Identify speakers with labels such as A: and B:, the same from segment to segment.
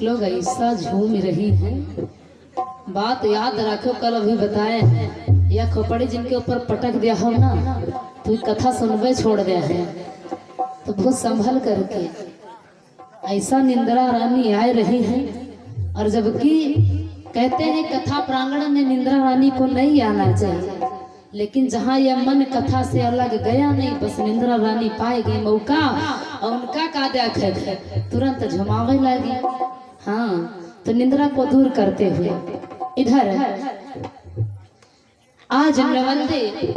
A: लोग ऐसा झूम रही हैं। बात याद रखो, कल अभी बताए हैं, या खोपड़ी जिनके ऊपर पटक दिया हो ना, तो कथा सुनवे छोड़ दिया है, तो बहुत संभल करके। ऐसा निंद्रा रानी आए रही हैं, और जबकि कहते हैं कथा प्रांगण में निंद्रा रानी को नहीं आना चाहिए, लेकिन जहाँ यह मन कथा से अलग गया नहीं, बस निंद्रा रानी पाए गई मौका, और उनका का देखे तुरंत झुमावे लगी। हाँ, तो निंद्रा को दूर करते हुए इधर आज नवलदे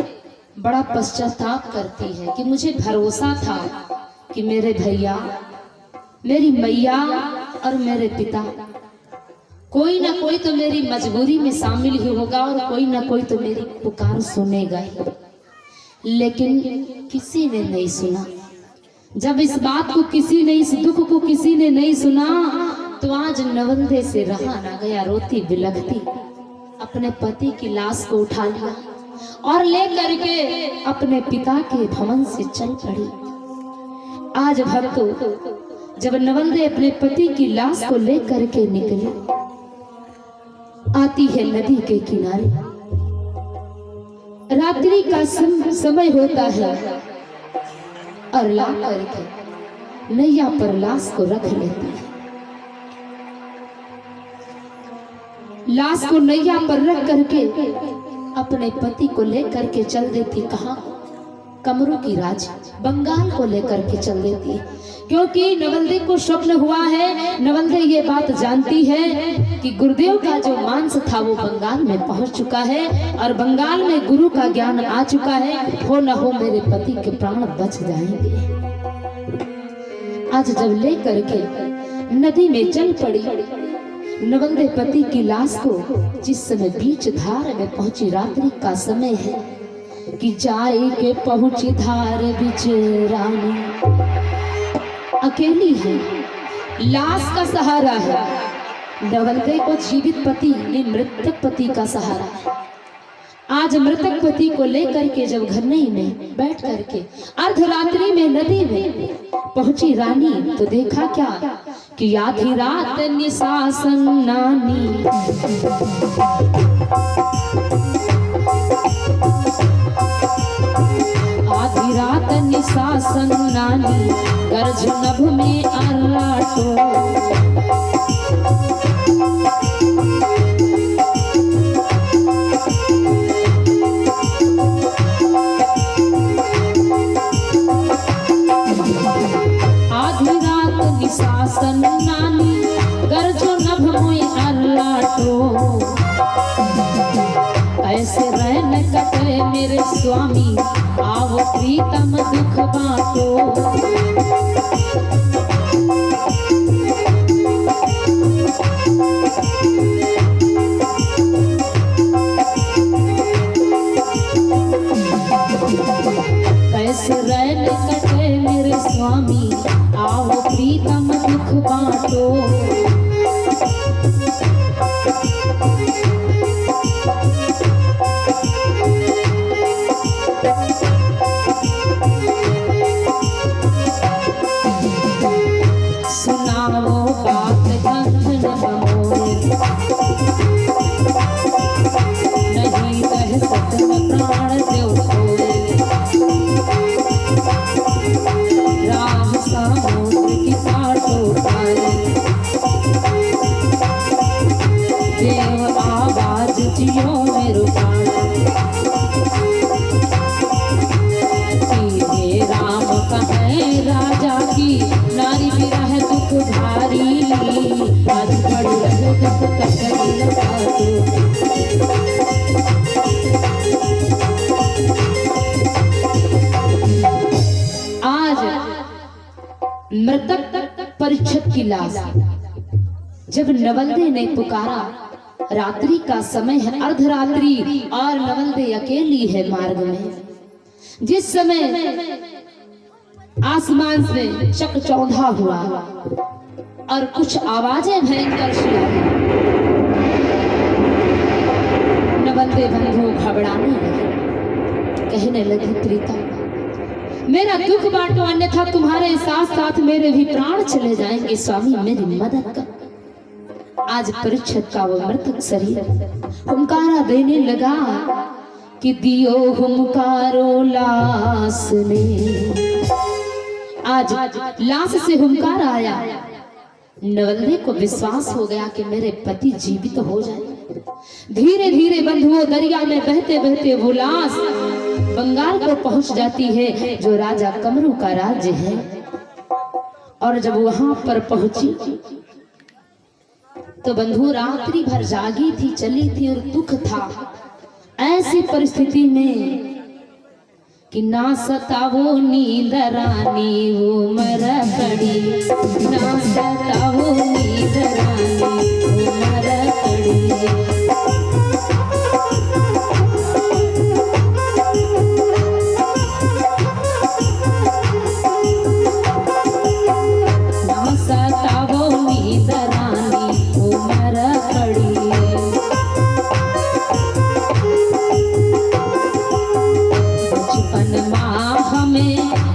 A: बड़ा पश्चाताप करती है कि मुझे भरोसा था कि मेरे भैया, मेरी मैया और मेरे पिता कोई ना कोई तो मेरी मजबूरी में शामिल ही होगा, और कोई ना कोई तो मेरी पुकार सुनेगा ही, लेकिन किसी ने नहीं सुना। जब इस बात को किसी ने, इस दुख को किसी ने नहीं सुना, तो आज नवलदे से रहा ना गया। रोती बिलखती अपने पति की लाश को उठा लिया और ले करके अपने पिता के भवन से चल पड़ी। आज भक्तों, जब नवलदे अपने पति की लाश को ले करके निकली, आती है नदी के किनारे। रात्रि का समय होता है, और ला करके नैया पर लाश को रख लेती है। लाश को नैया पर रख करके अपने पति को लेकर के चल देती। कहाँ? कमरू की राज बंगाल को लेकर के चल देती, क्योंकि नवलदे को स्वप्न हुआ है। नवलदे ये बात जानती है कि गुरुदेव का जो मांस था वो बंगाल में पहुंच चुका है, और बंगाल में गुरु का ज्ञान आ चुका है। हो न हो मेरे पति के प्राण बच जाएंगे। आज जब ले करके नदी में चल पड़ी, नवलदे पति की लाश को जिस समय बीच धार में पहुंची, रात्रि का समय है कि जाए के पहुंची धार बीच रानी, अकेली है, लाश का सहारा है। नवलदे को जीवित पति ने मृतक पति का सहारा है। आज मृतक पति को लेकर के जब घरनई में बैठ करके अर्धरात्रि में नदी में पहुंची रानी, तो देखा क्या कि आधी रात निशासन नानी, आधी रात निशासन नानी, गर्ज नभ में अर्राटो। शासन नानी, गर्जो नभ में अर्राटो। ऐसे रैन कटे मेरे स्वामी, आओ प्रीतम दुख बांटो। ऐसे रैन कटे मेरे स्वामी, आओ प्रीतम दुख बांटो। सुनाओ बात गंध न बमोरे, नहीं कह सकत प्राण देव खोए। राम समुद्र की काटो पाए, देव आवाज जियो मेरो प्राण। सीधे राम कहे राजा की, नारी विरह दुख भारी। आज बड़ी रहे दुख कटल बाटो। मृतक परीक्षित की लाश जब नवलदे ने पुकारा, रात्रि का समय है, अर्धरात्रि, और नवलदे अकेली है मार्ग में। जिस समय आसमान से चकचौंधा हुआ और कुछ आवाजें भयंकर सी आई, नवलदे बंधु घबराने लगे, कहने लगी प्रीतम मेरा दुख बांटो, अन्यथा तुम्हारे साथ साथ मेरे भी प्राण चले जाएंगे। स्वामी मेरी मदद कर। आज परीक्षित का वो मृतक शरीर हुंकारा देने लगा कि दियो हुंकारो लाश ने। आज लाश से हुंकार आया। नवल्ले को विश्वास हो गया कि मेरे पति जीवित हो जाए। धीरे धीरे बंधुओं दरिया में बहते बहते वो लाश बंगाल को पहुंच जाती है, जो राजा कमरू का राज्य है। और जब वहां पर पहुंची तो बंधु रात्रि भर जागी थी, चली थी और दुख था। ऐसी परिस्थिति में कि ना सतावो नींद रानी उमर कड़ी, ना सतावो नींद रानी उमर कड़ी।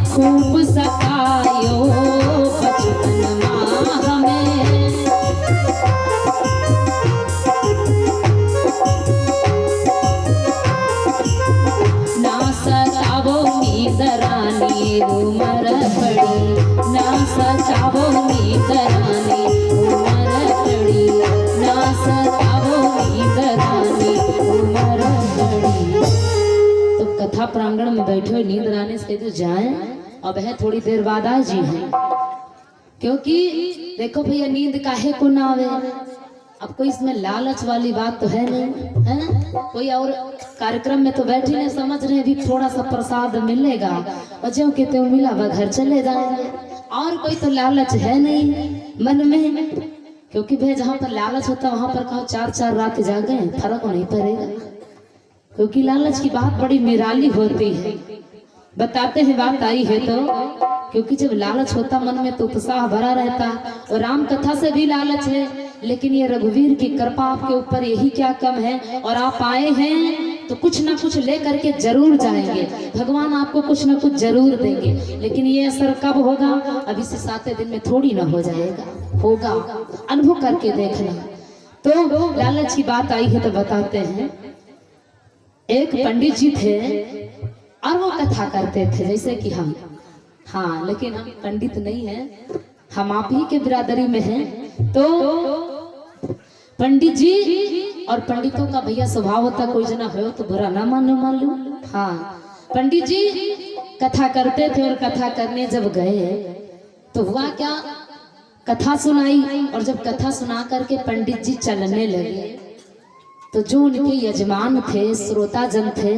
A: खूब सतायो बचपन माँ हमें, ना सतावो नींद रानी उमर पड़ी, ना सतावो नींद रानी उमर पड़ी, ना सतावो नींद रानी उमर पड़ी। तो कथा प्रांगण में बैठे हुए नींद रानी से तो जाए, अब है थोड़ी देर बाद आ जी है। क्योंकि देखो भैया नींद काहे को ना आवे। अब कोई इसमें लालच वाली बात तो है नहीं, है कोई और कार्यक्रम में तो बैठे नहीं, समझ रहे भी थोड़ा सा प्रसाद मिलेगा और जो कहते मिला वह घर चले जाएंगे, और कोई तो लालच है नहीं मन में। क्योंकि भाई जहाँ पर लालच होता वहां पर कहो 4-4 रात जागे फर्क नहीं पड़ेगा। क्योंकि लालच की बात बड़ी निराली होती है। बताते हैं बात आई है तो, क्योंकि जब लालच होता मन में तो उत्साह भरा रहता। और राम कथा से भी लालच है, लेकिन ये रघुवीर की कृपा आपके ऊपर यही क्या कम है। और आप आए हैं तो कुछ ना कुछ ले करके जरूर जाएंगे, भगवान आपको कुछ ना कुछ जरूर देंगे। लेकिन ये असर कब होगा, अभी से 7 दिन में थोड़ी ना हो जाएगा, होगा, अनुभव करके देखना। तो लालच की बात आई है तो बताते हैं। एक पंडित जी थे और वो कथा करते थे जैसे कि हम, हाँ लेकिन हम पंडित नहीं हैं, हम आप ही के बिरादरी में हैं। तो पंडित जी, और पंडितों का भैया स्वभाव होता कोई जना हो तो बुरा ना मालूम। हाँ पंडित जी कथा करते थे, और कथा करने जब गए तो हुआ क्या, कथा सुनाई। और जब कथा सुना करके पंडित जी चलने लगे तो जो उनके यजमान थे, श्रोता जन थे,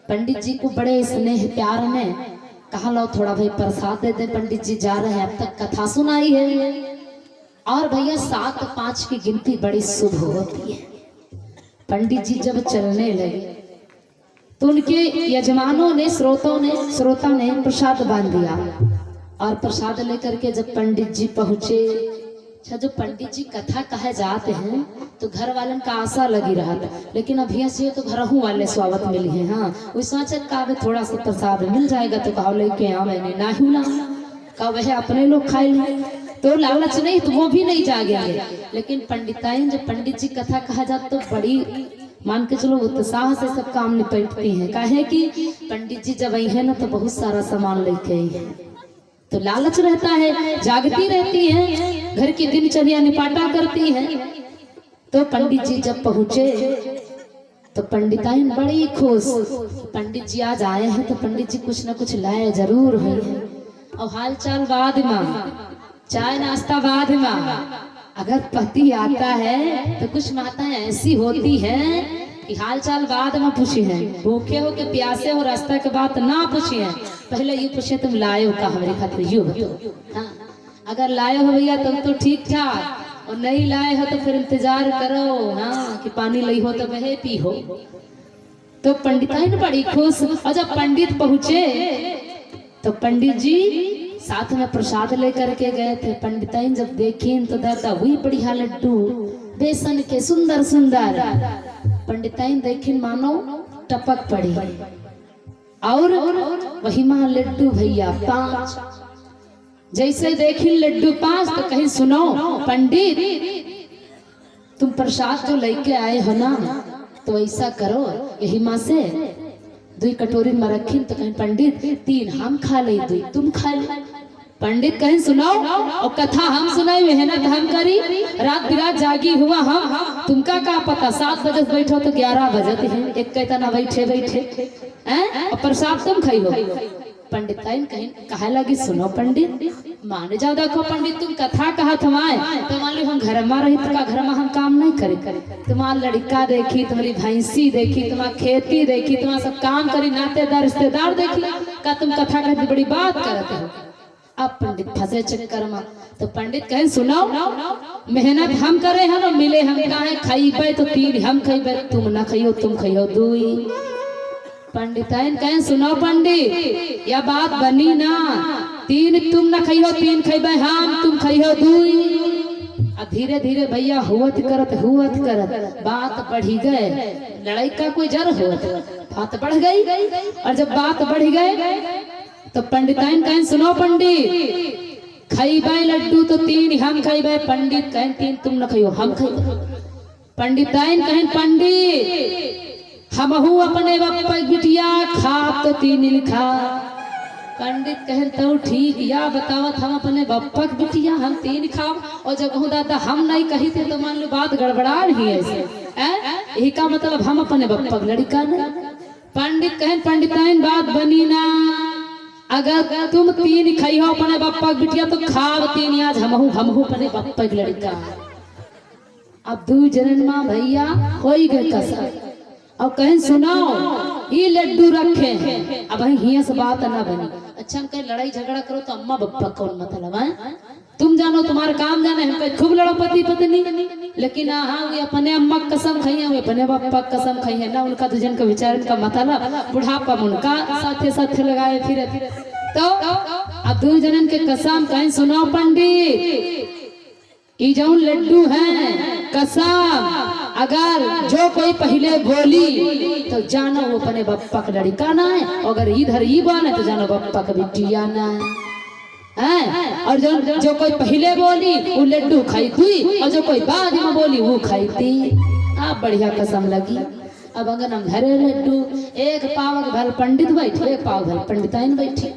A: पंडित जी को बड़े स्नेह प्यार में कहा लो थोड़ा भाई प्रसाद दे दे, पंडित जी जा रहे हैं, अब तक कथा सुनाई है। और भैया 7-5 की गिनती बड़ी शुभ होती है। पंडित जी जब चलने लगे तो उनके यजमानों ने, श्रोता ने प्रसाद बांध दिया। और प्रसाद लेकर के जब पंडित जी पहुंचे, अच्छा जो पंडित जी कथा कहे जाते हैं तो घर वालन का आशा लगी रहा था, लेकिन अभी से तो घरहू वाले स्वागत मिली है। हाँ उस सोचत का थोड़ा सा प्रसाद मिल जाएगा तो कहा लेके आ, मैंने ना ही ना कहा वह अपने लोग खाए ले, तो लालच नहीं तो वो भी नहीं जागेंगे। लेकिन पंडिताइन जब पंडित जी कथा कहा जाता तो बड़ी मान के चलो उत्साह से सब काम निपटती हैं। काहे कि पंडित जी जब आई है ना तो बहुत सारा सामान लेके आई है, तो लालच रहता है, जागती रहती है, घर की दिनचर्या निपाटा करती है। तो पंडित जी जब पहुंचे तो पंडिताइन बड़ी खुश, पंडित जी आज आए हैं तो पंडित जी कुछ न कुछ लाए जरूर है। और हाल चाल बाद में, चाय नाश्ता बाद में, अगर पति आता है तो कुछ माताएं ऐसी होती हैं कि हाल चाल बाद में पूछी है, भूखे हो के प्यासे हो रास्ता के बाद ना पूछी है, पहले ये पूछे तुम लाए हो का हमारे खातिर यू बताओ। हाँ अगर लाए हो भैया तब तो ठीक ठाक, और नहीं लाए हो तो फिर इंतजार करो, हाँ कि पानी लाई हो तो वह पी हो। तो पंडिताइन बड़ी खुश। और जब पंडित पहुंचे तो पंडित जी साथ में प्रसाद लेकर के गए थे। पंडिताइन जब देखी तो दादा हुई बढ़िया लड्डू बेसन के सुंदर सुंदर, पंडिताइन देखी मानो टपक पड़ी। और वही मां लड्डू भैया 5, जैसे देखी लड्डू 5 तो कहीं सुनो पंडित तुम प्रसाद जो लेके आए हो ना, तो ऐसा करो, यही माँ से 2 कटोरी में रखी, तो कहीं पंडित 3 हम खा ले, 2 तुम खा ले। पंडित कहीं सुनाओ और कथा हम सुनाई, मेहनत हम करी, रात बिरात जागी हुआ हम, तुमका का पता 7 बजे बैठो तो 11 बजते हैं, एक कहता ना बैठे बैठे हैं, और प्रसाद तुम खाई हो। पंडित कहीं कहा लगी, सुनो पंडित माने जाओ, देखो पंडित तुम कथा कहा थमाए, तो मान लो हम घर में रही, तो घर में हम काम नहीं करे, तुम्हारा लड़का देखी, तुम्हारी भैंसी देखी, तुम्हारा खेती देखी, तुम्हारा सब काम करी, नातेदार रिश्तेदार देखी, का तुम कथा कहती बड़ी बात करते हो। अब पंडित फंसे चक्कर में, तो पंडित कहे सुनाओ, मेहनत हम करे हैं ना, मिले हम कहे खाइबे तो 3 हम खाइबे, तुम ना खाइयो, तुम खाइयो 2। पंडित कहे सुनाओ पंडित, यह बात बनी ना, 3 तुम ना खाइयो, 3 खाइबे हम, तुम खाइयो 2। अब धीरे धीरे भैया हुवत करत बात बढ़ी गए, लड़ाई का कोई जर हुवत, बात बढ़ गई, और जब बात बढ़ गए तो पंडिताइन कहें सुनो पंडित, खाइबे लड्डू तो 3 हम खाइबे, पंडित कहें 3 तुम न खाइयो, हम खाइबे। पंडिताइन कहें पंडित हमहू अपने बप्पा बिटिया खा तो 3 लिखा। पंडित कहें तो ठीक, या बतावत हम अपने बप्पा की बिटिया हम 3 खाओ, और जब कहूँ दादा हम नहीं कही थे तो मान लो बात गड़बड़ा रही है ऐसे, यही का मतलब हम अपने बप्पा की लड़का नहीं। पंडित कहें पंडिताइन बात बनी ना, अगर तुम 3 खाई हो अपने बप्पा की बिटिया तो खाव 3 आज हमहू अपने बप्पा की लड़का। अब 2 जनन माँ भैया हो गए कसर, और कहें सुनाओ ये लड्डू रखे हैं, अब हिया से बात ना बनी। अच्छा हम कहीं लड़ाई झगड़ा करो तो अम्मा बप्पा कौन मतलब है, तुम जानो तुम्हारा काम जाने, हम कहीं खूब लड़ो पति पत्नी, लेकिन हाँ वे अपने अम्मा कसम खाई है, वे अपने बप्पा कसम खाई है ना, उनका 2 जन का विचार का मतलब बुढ़ापा उनका साथे लगाए फिर। तो अब 2 जनन के कसम कहें सुनाओ पंडित, ये जो लड्डू है कसम, अगर जो कोई पहले बोली तो जानो वो अपने बप्पा का लड़का ना है, अगर इधर ही बोले तो जानो बप्पा का बिटिया ना है, और जो कोई पहले बोली वो लड्डू खाई थी, और जो कोई बाद में बोली वो खाई थी। आप बढ़िया कसम लगी। अब अगर हम धरे लड्डू, 1 पाव भल पंडित बैठे, 1 पाव भल पंडिताइन बैठी,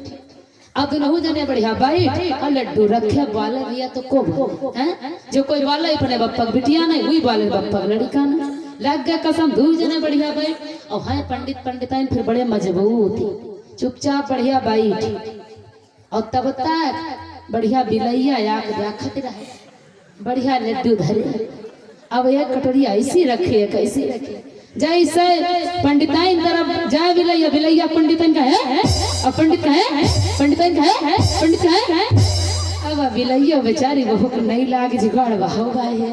A: अब दोनों जने बढ़िया बैठ और लड्डू रखे, बाले भैया तो को हैं, जो कोई बाले अपने बप्पा की बिटिया नहीं, वही बाले बप्पा की लड़का नहीं, लग गया कसम। 2 जने बढ़िया बैठ, और है पंडिताइन फिर बड़े मजबूत, चुपचाप बढ़िया बैठ, और तब तक बढ़िया बिलैया याखत रहे, बढ़िया लड्डू धरे। अब 1 कटोरी ऐसी रखे, कैसी रखे, जैसे पंडिताइन तरफ जाए बिलैया पंडिताइन का है, और पंडित का है, पंडिताइन का है, पंडित का है। अब बिलैया बेचारी बहू को नहीं लाग जुगाड़ वह है।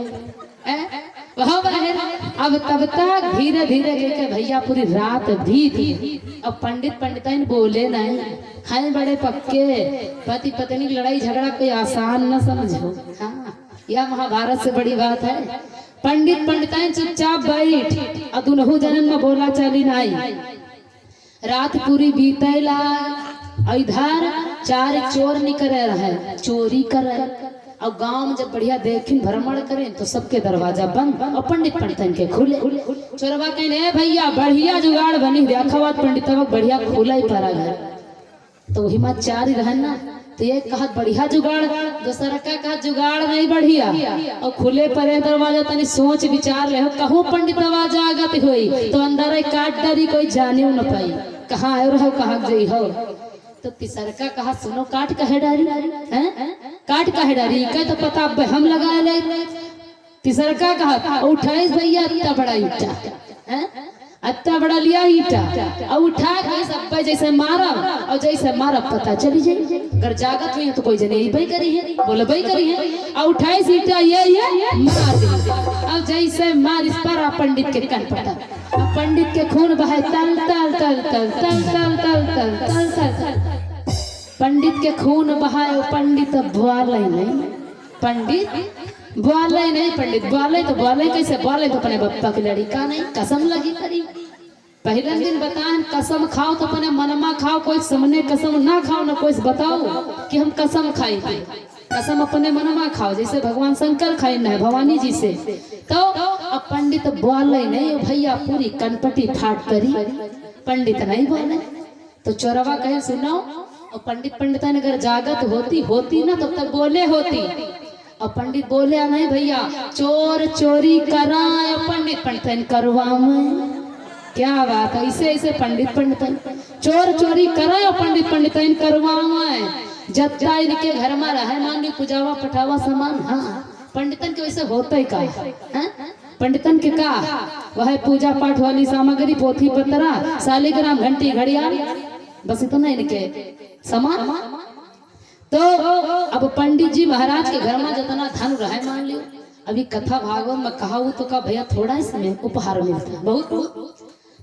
A: अब तब तक धीरे धीरे लेके भैया पूरी रात बीती, अब पंडिताइन बोले नहीं, हैं बड़े पक्के, पति पत्नी की लड़ाई झगड़ा कोई आसान न समझो, हाँ यह महाभारत से बड़ी बात है। पंडिताइन चुपचाप बैठ, और दुनहु जनन में बोला चली नहीं। रात पूरी बीतेला, इधर 4 चोर निकल रहे, चोरी करे, और गांव में जब बढ़िया देखिन भ्रमण करें तो सबके दरवाजा बंद, और पंडिताइन के खुले। चोरवा कहने भैया बढ़िया जुगाड़ बनी, देखा पंडितवा बढ़िया खुला ही पड़ा घर, तो वही में 4 ही रहन ना, तो ये कहा बढ़िया जुगाड़, दूसरा का कहा जुगाड़ नहीं बढ़िया, और खुले परे दरवाजा तनी सोच विचार ले, कहूँ पंडित आवाज आगत हुई तो अंदर काट डरी कोई जाने न पाई, कहाँ आयो रहो कहाँ गई हो। तो तीसरका कहा सुनो काट कहे डारी हैं, काट कहे डारी कह तो पता अब हम लगाए ले। तीसरका कहा 28 भैया इतना बड़ा ईटा हैं, इतना बड़ा लिया ईटा, और उठा के सब जैसे मारा, और जैसे मारा पता चली जाए, अगर जागत हुई है तो कोई जने भाई करी है, बोले भाई करी है, और 28 ईटा ये मार दी, अब जैसे मार इस पर पंडित के कान पटा, पंडित के खून बहे तल तल तल तल तल तल तल तल तल तल, पंडित के खून बहाए, पंडित बुआले नहीं, पंडित बुआले नहीं, पंडित बुआले तो बुआले कैसे, बुआले तो अपने बप्पा की लड़का नहीं, कसम लगी करी। पहले दिन बताएं कसम खाओ तो अपने मनमा खाओ, कोई सामने कसम ना खाओ, ना कोई बताओ कि हम कसम खाए, कसम अपने मनमा खाओ, जैसे भगवान शंकर खाए न भवानी जी से। तो पंडित बोले नहीं भैया, पूरी कनपटी फाट करी, पंडित नहीं बोले। तो चोरवा कहे सुनो, और पंडित अगर जागत होती ना तब तक बोले होती। और पंडित बोले नहीं भैया, चोर चोरी कराए, पंडित करवाए। क्या बात है, ऐसे पंडित चोर चोरी कराए, पंडित करवाए। जत्ता इनके घर में रहे, मान ली पूजावा पठावा सामान। हाँ, पंडितन के वैसे होता ही का है, पंडितन के का वह पूजा पाठ वाली सामग्री, पोथी पतरा, शालिग्राम, घंटी, घड़ियाल, बस इतना इनके सामान। तो अब पंडित जी महाराज के घर में जितना धन रहे, मान लियो अभी कथा भागवत में कहा तो का भैया थोड़ा इसमें उपहार मिलता बहुत।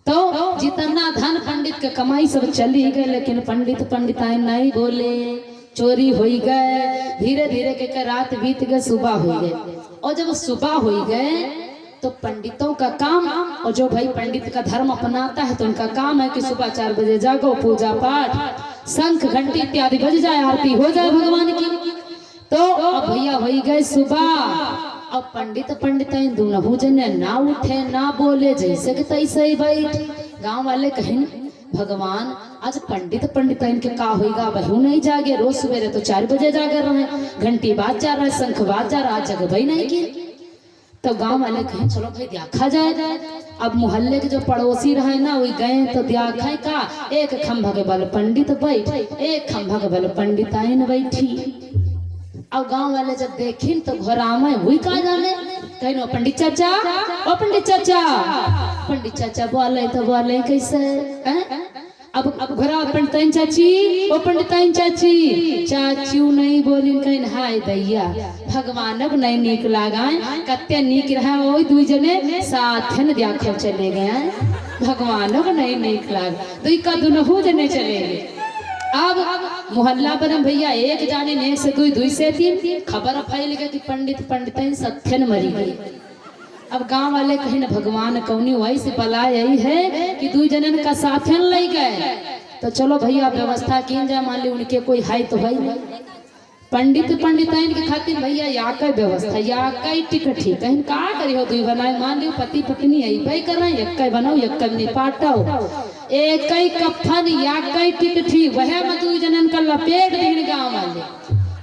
A: तो जितना धन पंडित के कमाई सब चली गए, लेकिन पंडिताई नहीं बोले, चोरी हो गए। धीरे धीरे के रात बीत गए, सुबह हो गए। और जब सुबह हो गए तो पंडितों का काम, और जो भाई पंडित का धर्म अपनाता है तो उनका काम है कि सुबह 4 बजे जागो, पूजा पाठ, शंख घंटी इत्यादि बज जाए, आरती हो जाए भगवान की। तो अब भैया हो गए सुबह। अब पंडिताइन दोनों जने ना उठे ना बोले, जैसे कि तैसे ही बैठ। गांव वाले कहें भगवान आज पंडिताइन के का होगा, वही नहीं जागे। रोज सवेरे तो 4 बजे जागे रहे, घंटी बाज जा रहा है, शंख बाज जा रहा है, जग भाई नहीं की। तो गांव वाले कहें चलो भाई देखा जाए। अब मोहल्ले के जो पड़ोसी रहे ना, वही गए तो देखा का एक खंभा के बल पंडित बैठ, एक खंभा के बल पंडिताइन बैठी। अब गांव वाले जब देखिन तो घोरा में हुई का जाने, कहीं पंडित चाचा, ओ पंडित चाचा बोले तो बोले कैसे है? अब घोरा पंडिताइन चाची, ओ पंडिताइन चाची नहीं बोली, कहीं हाय दैया भगवान को नहीं नीक लागा, कत्ते नीक रहा, वही 2 जने साथन देखो चले गए। भगवान को नहीं नीक लागा, दुई का दोनों जने चले गए। अब मोहल्ला पर भैया एक जाने ने से 2 से 3 खबर फैल गई कि पंडिताइन सत्यन मरी गई। अब गांव वाले कहीं न भगवान कौनी वही से बला यही है कि 2 जनन का साथन ले गए। तो चलो भैया व्यवस्था की जाए, मान ली उनके कोई है तो है पंडिताइन के खातिर भैया या का व्यवस्था, या कई टिकट ही कहीं का करी हो 2 बनाए, मान लियो पति पत्नी आई भाई कर रहे, एक बनाओ एक निपाटो, एक कफन या कई टिकट ही, वह में 2 जनन का लपेट दिन गांव वाले।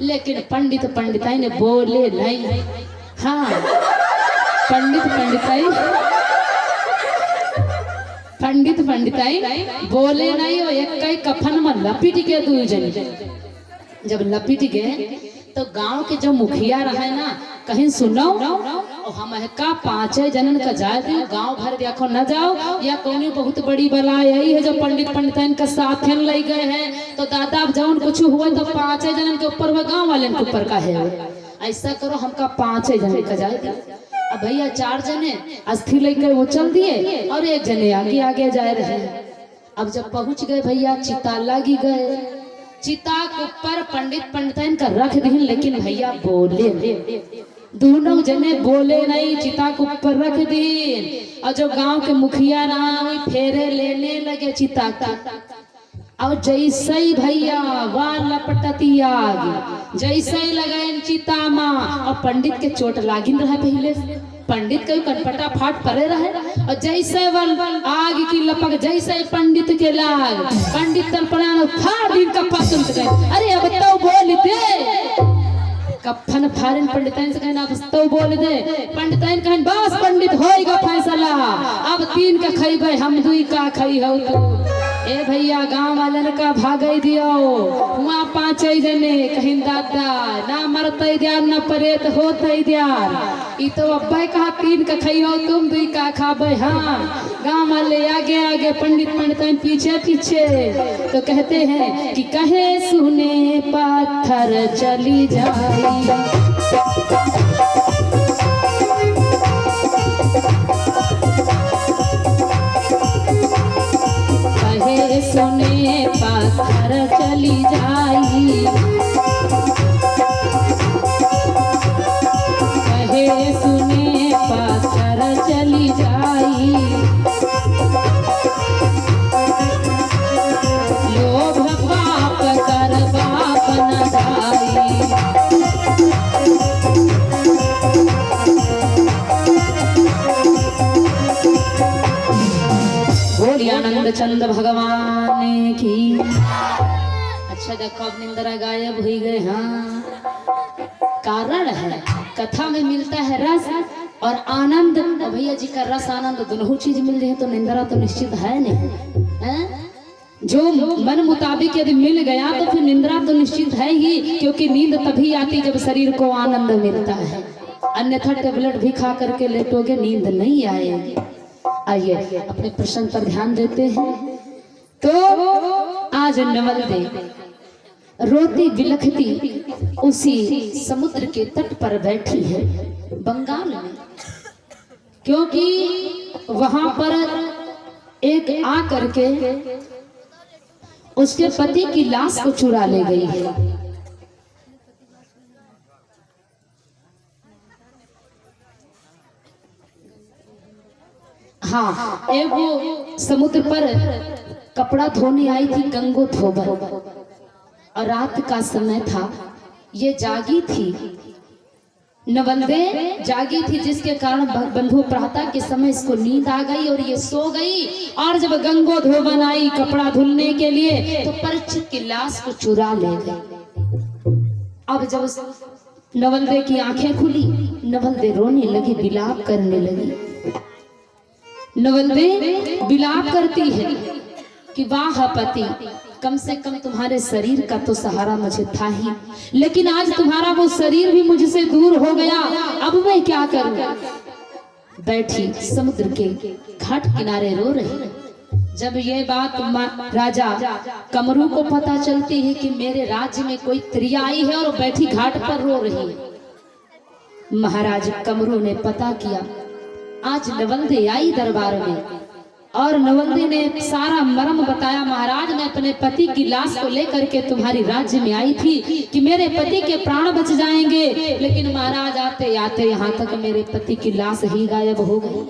A: लेकिन पंडिताइन बोले नहीं। हाँ, पंडिताइन बोले नहीं, हो एक कफन में लपीट के 2 जने। जब लपीट गए तो गांव के जो मुखिया रहे ना, कहीं सुनो और हम का 5 जनन का जाए दियो, गांव भर देखो न जाओ, या कोई बहुत बड़ी बला यही है जो पंडिताइन का साथ ले गए हैं। तो दादा अब जब कुछ हुआ तो 5 जनन के ऊपर वह गांव वाले के ऊपर का है। ऐसा करो हमका 5 जनन का जाए दियो। अब भैया 4 जने अस्थि लेकर वो चल दिए और 1 जने आगे जा रहे। अब जब पहुंच गए भैया, चिता लगी गए, चिता के ऊपर पंडिताइन का रख दी, लेकिन भैया बोले, दोनों जने बोले नहीं, चिता के ऊपर रख दी। और जो गांव के मुखिया रहा वही फेरे लेने लगे चिता का। और जैसे ही भैया वाह लपटती आग, जैसे ही लगे चिता माँ, और पंडित के चोट लागिन रहा, पहले पंडित का कनपटा फाट पड़े रहे। और जैसे आग की लपक, जैसे पंडित के लाग, पंडित तड़पड़ा फाड़ दिन का पसंद गए। अरे अब तो बोल दे, कफन फाड़न पंडिताइन से कहना, अब तो बोल दे। पंडिताइन कहन बस पंडित होएगा फैसला, अब 3 का खइबे, हम 2 का खई हो। तो ए भैया गांव वालन का भागई दियो, वहाँ 5 जने कहीं दादा ना मरते दियार ना परेत होते दियार। ई तो अब्बे कहा 3 का खई हो, तुम 2 का खाबे। हाँ, गांव वाले आगे आगे, पंडिताइन पीछे पीछे। तो कहते हैं कि कहे सुने पत्थर चली जाई, कहे सुने पत्थर चली जाई, कहे सुने पत्थर चली जाई। लोभ पाप कर बाप न जाई, आनंद चंद भगवान की। अच्छा देखो अब निंद्रा गायब हो गए। हाँ कारण है कथा में मिलता है रस और आनंद। भैया जी का रस आनंद दोनों चीज मिल रही है तो निंद्रा तो निश्चित है नहीं है? जो मन मुताबिक यदि मिल गया तो फिर निंद्रा तो निश्चित है ही, क्योंकि नींद तभी आती जब शरीर को आनंद मिलता है। अन्यथा टेबलेट भी खा करके लेटोगे नींद नहीं आएगी। आइए अपने प्रश्न पर ध्यान देते हैं। तो आज नवल दे रोती बिलखती उसी समुद्र के तट पर बैठी है बंगाल में, क्योंकि वहां पर एक आ करके उसके पति की लाश को चुरा ले गई है। हाँ एक वो समुद्र पर कपड़ा धोने आई थी गंगोधोबन और रात का समय था। ये जागी थी, नवलदे जागी थी, जिसके कारण बंधु प्रातः के समय इसको नींद आ गई और ये सो गई। और जब गंगोधोबन आई कपड़ा धुलने के लिए तो परीक्षित की लाश को चुरा ले गई। अब जब नवलदे की आंखें खुली, नवलदे रोने लगी, विलाप करने लगी। नवलदे विलाप करती है कि वाह पति, कम से कम तुम्हारे शरीर का तो सहारा मुझे था ही, लेकिन आज तुम्हारा वो शरीर भी मुझसे दूर हो गया। अब मैं क्या करूं? बैठी समुद्र के घाट किनारे रो रही। जब ये बात राजा कमरू को पता चलती है कि मेरे राज्य में कोई स्त्रियां आई है और बैठी घाट पर रो रही है, महाराज कमरू ने पता किया आज नवलदे आई दरबार में और नवलदे ने सारा मर्म बताया। महाराज मैं अपने पति की लाश को लेकर के तुम्हारी राज्य में आई थी कि मेरे पति के प्राण बच जाएंगे, लेकिन महाराज आते आते यहाँ तक मेरे पति की लाश ही गायब हो गई।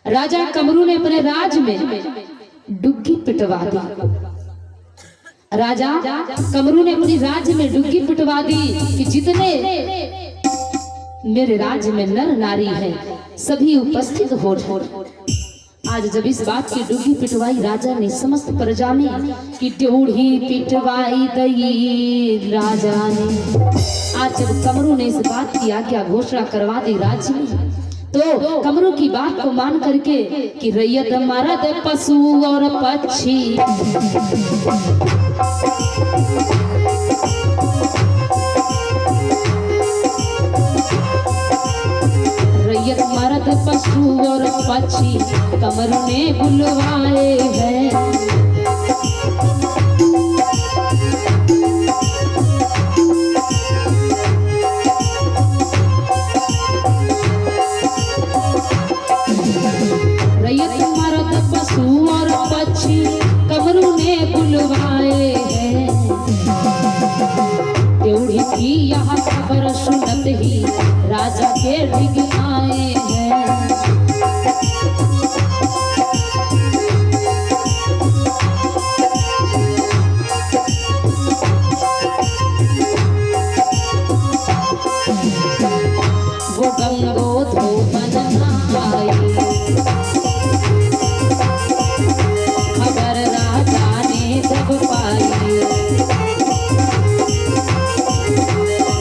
A: राजा कमरू ने अपने राज्य में डुग्गी पिटवा दी। राजा कमरू ने अपनी राज्य में डुग्गी पिटवा दी कि जितने मेरे राज्य में नर नारी है सभी उपस्थित हो। आज जब इस बात की डुग्गी पिटवाई राजा ने समस्त प्रजा में कि ड्योढ़ी पिटवाई दई राजा ने। आज जब कमरू ने इस बात की आज्ञा घोषणा करवा दी राज्य में, तो कमरू की बात को मान करके कि रैयत मर्द पशु और पक्षी रैयत मर्द पशु और पक्षी कमरू ने बुलवाए हैं। रैयत मर्द पशु और पक्षी कमरू ने बुलवाए हैं। ड्योढ़ी की यह खबर सुनत ही राजा के डिग आए हैं। वो गंगोधोबन आई, खबर राजा ने जब पाई,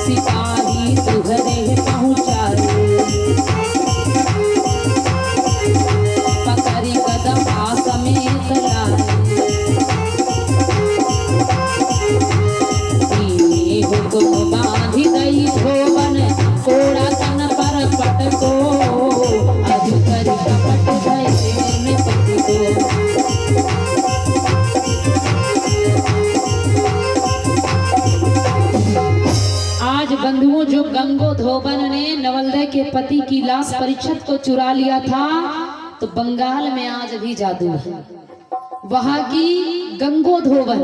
A: सिपाही तुहरे पहुंचाए, पकड़ी कदम समेत लाए। हुक्म बांधी गई धोबन कोड़ा तन पर पटको, अधिकारी कपट गए पति को। आज बंधुओं जो गंगोधोबन ने नवलदे के पति की लाश परीक्षित को चुरा लिया था, तो बंगाल में आज भी जादू है। वहां की गंगोधोबन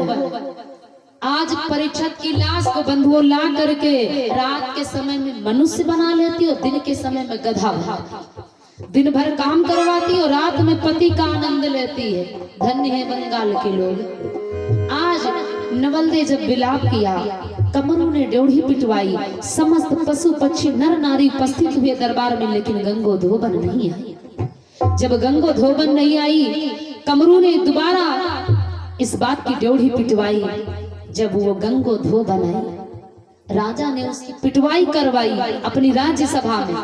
A: आज परीक्षित की लाश को बंधुओं ला करके रात के समय में मनुष्य बना लेती और दिन के समय में गधा बनाती। दिन भर काम करवाती और रात में पति का आनंद लेती है। धन्य है बंगाल के लोग। आज नवलदे जब विलाप किया, कमरू ने ड्योढ़ी पिटवाई, समस्त पशु पक्षी नर नारी उपस्थित हुए दरबार में, लेकिन गंगोधोबन नहीं आई। जब गंगोधोबन नहीं आई, कमरू ने दोबारा इस बात की ड्योढ़ी पिटवाई। जब वो गंगो धो बनाई, राजा ने उसकी पिटवाई करवाई अपनी राज्यसभा में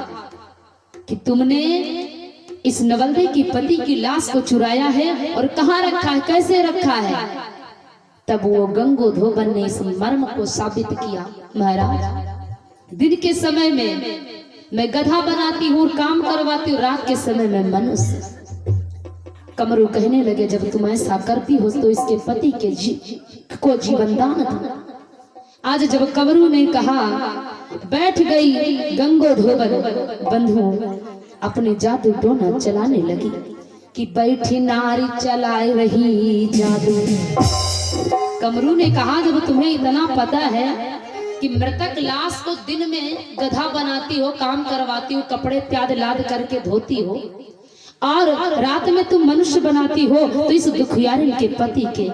A: कि तुमने इस नवलदे की पति की लाश को चुराया है और कहाँ रखा है, कैसे रखा है। तब वो गंगो धोबन ने इस मर्म को साबित किया। महाराज, दिन के समय में मैं गधा बनाती हूँ, काम करवाती हूँ, रात के समय में मनुष्य। कमरू कहने लगे, जब तुम ऐसा करती हो तो इसके पति के को जीवन दान दो। आज जब कमरू ने कहा, बैठ गई गंगो धोबन बंधु अपने जादू टोना चलाने लगी कि बैठी नारी चलाए रही जादू। कमरू ने कहा, जब तुम्हें इतना पता है कि मृतक लाश को दिन में गधा बनाती हो, काम करवाती हो, कपड़े इत्यादि लाद करके धोती हो, और रात में तुम मनुष्य बनाती हो, तो इस दुखियारिन के पति के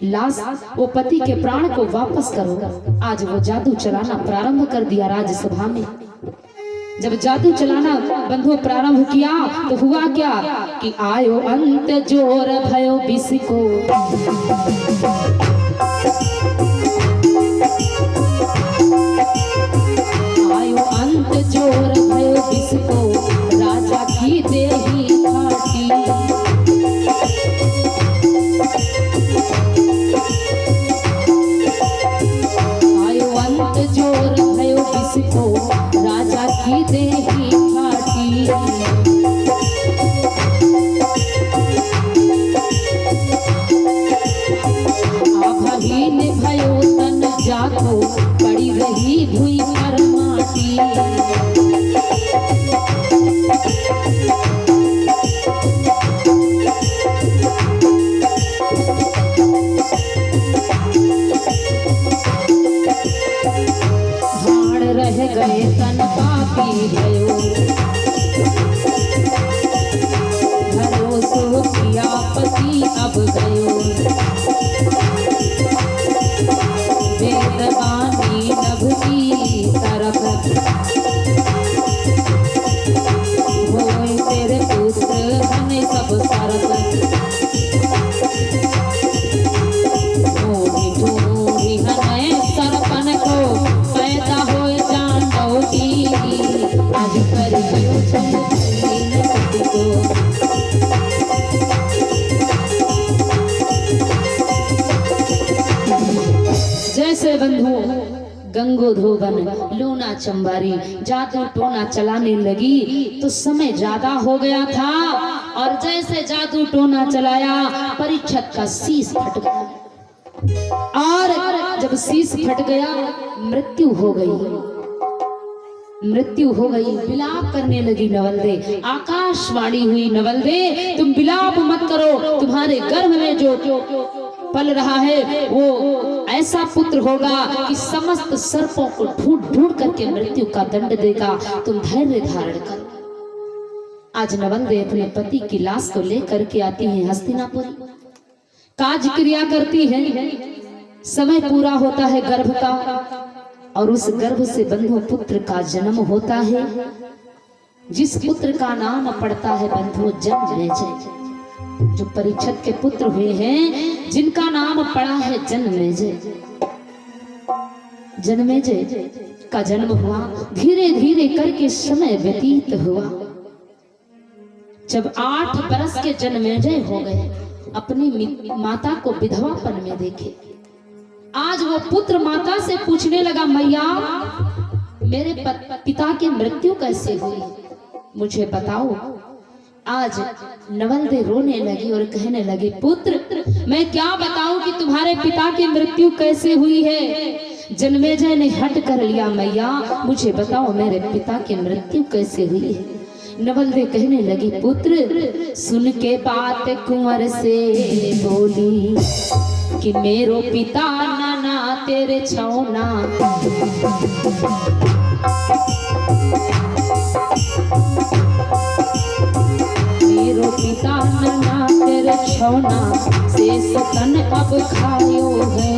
A: लाश, वो पति के प्राण को वापस करो। आज वो जादू चलाना प्रारंभ कर दिया राज्यसभा में। जब जादू चलाना बंधु प्रारंभ किया तो हुआ क्या कि आयो अंत जोर भयो बिसको, आयो अंत जोर भयो बिसको, राजा की देही फाटी। आयो अंत जोर भयो बिसको, राजा की देही फाटी। आभहीन भयो तन जाको, पड़ी रही भुई पर माटी। भाड़ रह गए तन पापी भयो, भरोसो किया पति अब गयो। वेदवाणी नभ की तरफ, होए तेरे पुत्र हने सब सरफ। ढूंढी ढूंढी हने सरपन को, पैदा होए चांदोटी। आज कर गयो चंद्रहीन पति को, जैसे बंधु गंगो धोबन लूना चंबारी जादू टोना चलाने लगी तो समय ज्यादा हो गया था, और जैसे जादू टोना चलाया परीक्षित का शीश फट गया, और जब शीश फट गया मृत्यु हो गई। मृत्यु हो गई, विलाप करने लगी नवलदे। आकाशवाणी हुई, नवलदे तुम विलाप मत करो, तुम्हारे गर्भ में जो पल रहा है वो ऐसा पुत्र होगा कि समस्त सर्पों को ढूंढ ढूंढ करके मृत्यु का दंड देगा, तुम धैर्य धारण करो। आज नवलदे अपने पति की लाश को लेकर के आती है हस्तिनापुरी, काज क्रिया करती है। समय पूरा होता है गर्भ का, और उस गर्भ से बंधु पुत्र का जन्म होता है, जिस पुत्र का नाम पड़ता है बंधु जन्मेजय। जो परीक्षित के पुत्र हुए हैं, जिनका नाम पड़ा है जन्मेजय। जन्मेजय का जन्म हुआ, धीरे धीरे करके समय व्यतीत हुआ। जब 8 बरस के जन्मेजय हो गए, अपनी माता को विधवापन में देखे। आज वो पुत्र माता से पूछने लगा, मैया मेरे पिता की मृत्यु कैसे हुई, मुझे बताओ। आज नवलदे रोने लगी और कहने लगी, पुत्र मैं क्या बताऊं कि तुम्हारे पिता की मृत्यु कैसे हुई है। जन्मेजय ने हट कर लिया, मैया मुझे बताओ मेरे पिता की मृत्यु कैसे हुई है। नवलदे कहने लगी, पुत्र सुन के बात कुंवर से बोली कि मेरो पिता नाना तेरे छौना। मेरो पिता नाना तेरे छौना, शेष तन अब खायो है।